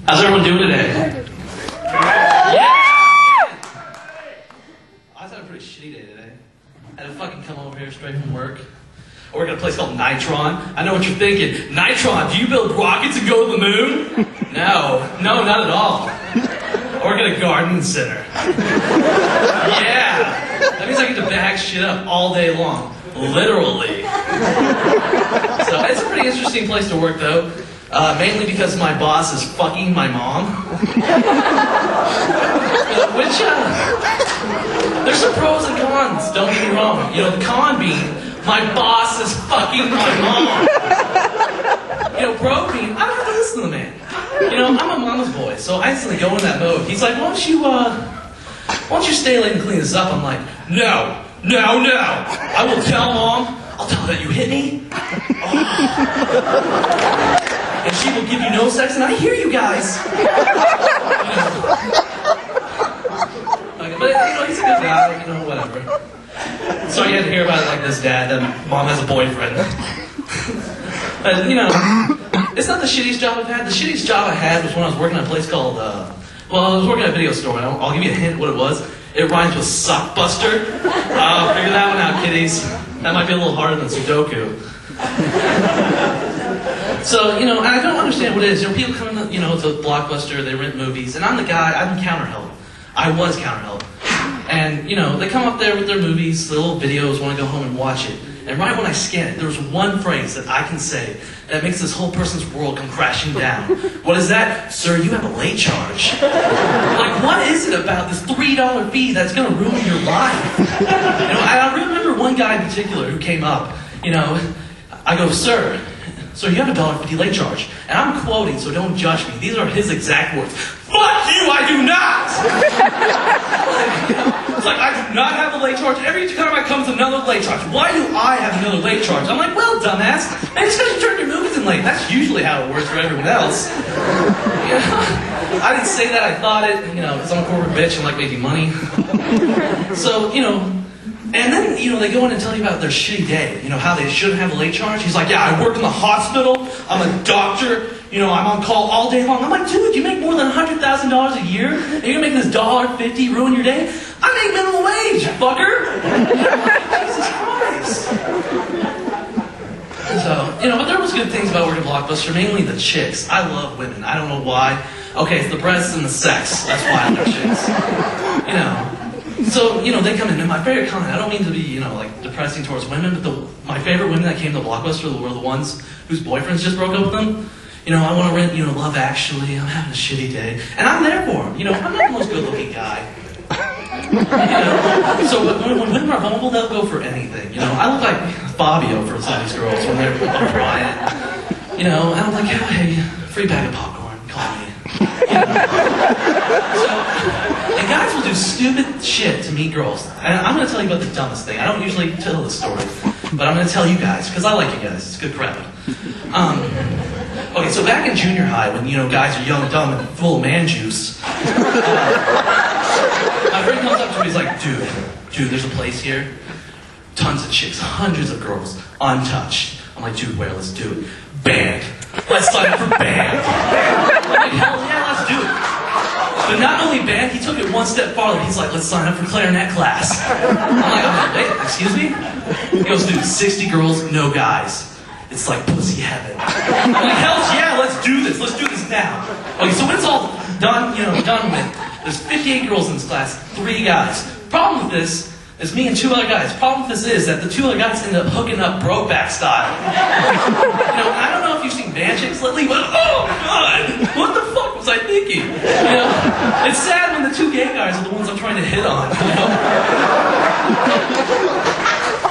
How's everyone doing today? Yeah! I was having a pretty shitty day today. I had to fucking come over here straight from work. I work at a place called Nitron. I know what you're thinking. Nitron, do you build rockets and go to the moon? No, not at all. I work at a garden center. Yeah! That means I get to bag shit up all day long. Literally. So it's a pretty interesting place to work though. Mainly because my boss is fucking my mom. Which, there's some pros and cons, don't get me wrong. You know, the con being, my boss is fucking my mom. You know, pro being, I don't have to listen to the man. You know, I'm a mama's boy, so I instantly go in that mode. He's like, why don't you stay late and clean this up? I'm like, no. I will tell mom. I'll tell her that you hit me. Oh. And she will give you no sex, and I hear you guys. But, he's a good guy, whatever. So you had to hear about it like this, Dad, that mom has a boyfriend. But, it's not the shittiest job I've had. The shittiest job I had was when I was working at a place called, I was working at a video store, and I'll give you a hint what it was. It rhymes with Sockbuster. Figure that one out, kiddies. That might be a little harder than Sudoku. So, and I don't understand what it is. People come in, to Blockbuster, they rent movies, and I'm the guy, I'm counter help. I was counter help. And, they come up there with their movies, their little videos, want to go home and watch it. And right when I scan it, there's one phrase that I can say that makes this whole person's world come crashing down. What is that? Sir, you have a late charge. Like, what is it about this $3 fee that's going to ruin your life? I remember one guy in particular who came up, I go, sir, you have a $1.50 late charge. And I'm quoting, so don't judge me. These are his exact words. Fuck you, I do not! It's like, I do not have a late charge. Every time I come to another late charge, why do I have another late charge? I'm like, well, dumbass, it's because you turned your movies in late. That's usually how it works for everyone else. I didn't say that, I thought it, because I'm a corporate bitch and like making money. So, and then, they go in and tell you about their shitty day, how they shouldn't have a late charge. He's like, yeah, I work in the hospital, I'm a doctor, I'm on call all day long. I'm like, dude, you make more than $100,000 a year, and you're making this $1.50 ruin your day? I make minimum wage, fucker! Jesus Christ! So, but there was good things about working at Blockbuster, mainly the chicks. I love women, I don't know why. Okay, it's the breasts and the sex, that's why I love chicks. So, they come in, and my favorite comment, I don't mean to be, like, depressing towards women, but my favorite women that came to Blockbuster were the ones whose boyfriends just broke up with them. I want to rent, Love Actually, I'm having a shitty day, and I'm there for them. I'm not the most good-looking guy. So when women are vulnerable, they'll go for anything, I look like Fabio for some of these girls when they're quiet. And I'm like, oh, hey, free bag of popcorn, call me. And guys will do stupid shit to meet girls. And I'm going to tell you about the dumbest thing. I don't usually tell this story, but I'm going to tell you guys, because I like you guys. It's a good crowd. Okay, so back in junior high, when, guys are young, dumb, and full of man juice, my friend comes up to me, he's like, dude, there's a place here, tons of chicks, hundreds of girls, untouched. I'm like, dude, where? Let's do it. Band. Let's sign up for band. I'm like, hell yeah, let's do it. But not only band, he took it one step farther. He's like, let's sign up for clarinet class. I'm like, okay, wait, excuse me? He goes, dude, 60 girls, no guys. It's like pussy heaven. I'm like, hell yeah, let's do this. Let's do this now. Okay, so when it's all done, done with, there's 58 girls in this class, 3 guys. Problem with this is me and 2 other guys. Problem with this is that the 2 other guys end up hooking up Brokeback style. I don't know if you've seen band chicks lately, but oh god, what the fuck was I thinking? It's sad when the 2 gay guys are the ones I'm trying to hit on.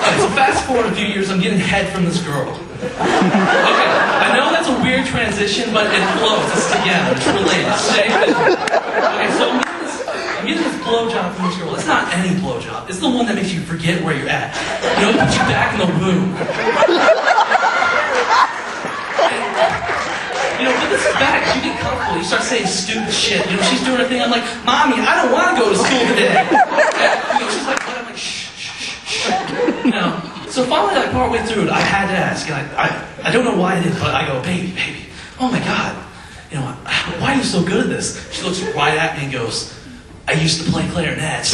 Okay, so fast forward a few years, I'm getting head from this girl. Okay, I know that's a weird transition, but it flows. It's together. It's related. Stay with me. Okay, so I'm getting this blowjob from this girl. It's not any blowjob. It's the one that makes you forget where you're at. It puts you back in the womb. But this is bad because you get comfortable. You start saying stupid shit. She's doing her thing. I'm like, Mommy, I don't want to go to school today. And, she's like, what? I'm like, shh, shh, shh. So finally, like, partway through it, I had to ask, and I don't know why I did, but I go, baby, oh my God, why are you so good at this? She looks right at me and goes, I used to play clarinet.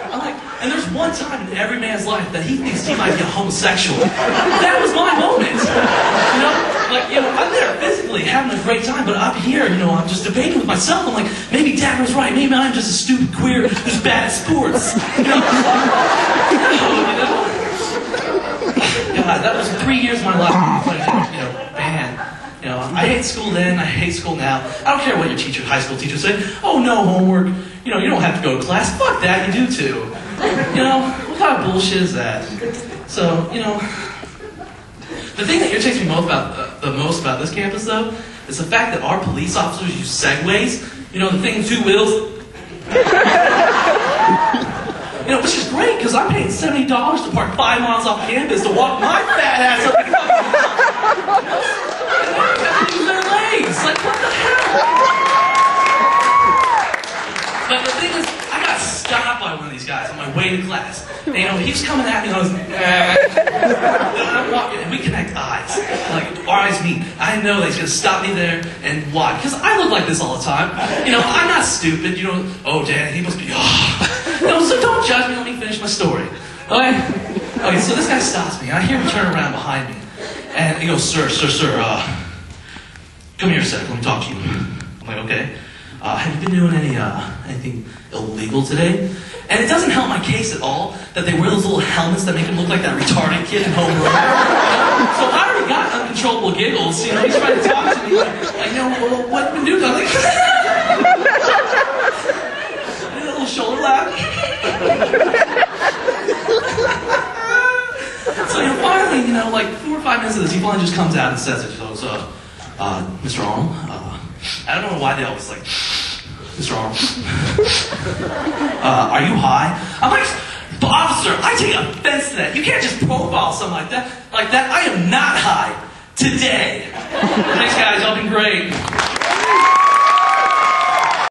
I'm like, and there's one time in every man's life that he thinks he might be a homosexual. That was my moment. You know, like, you know, I'm there physically having a great time, but up here, you know, I'm just debating with myself. I'm like, maybe Dad was right. Maybe I'm just a stupid queer who's bad at sports. You know? God, that was 3 years of my life. You know, man. You know, I hate school then, I hate school now. I don't care what your teacher, high school teacher said. Oh, no homework. You know, you don't have to go to class. Fuck that, you do too. You know, what kind of bullshit is that? So, you know, the thing that irritates me the most about this campus, though, is the fact that our police officers use segways. You know, the thing with 2 wheels. You know, which is great, because I'm paying $70 to park 5 miles off campus to walk my fat ass up the fucking hill. Their legs. Like, what the hell? But the thing is, I got stopped by one of these guys on my way to class. And, you know, he was coming at me and I was and I'm walking and we connect eyes. Like, our eyes meet. I know that he's going to stop me there and why? Because I look like this all the time. You know, I'm not stupid. You know, oh, Dad, he must be, No, so don't judge me. Let me finish my story. Okay? Okay, so this guy stops me. I hear him turn around behind me. And he goes, sir, come here a sec, let me talk to you. I'm like, okay. Have you been doing anything illegal today? And it doesn't help my case at all that they wear those little helmets that make them look like that retarded kid in Home Alone. So I already got uncontrollable giggles. You know, he's trying to talk to me like, you know, well, what have you been doing? I'm like, a little shoulder laugh. So, you know, finally, you know, like 4 or 5 minutes of this, he finally just comes out and says it. He goes, Mr. Arnold, I don't know why they always like, Mr. Arnold, are you high? I'm like, officer, I take offense to that. You can't just profile something like that. I am not high today. Thanks, guys. Y'all been great.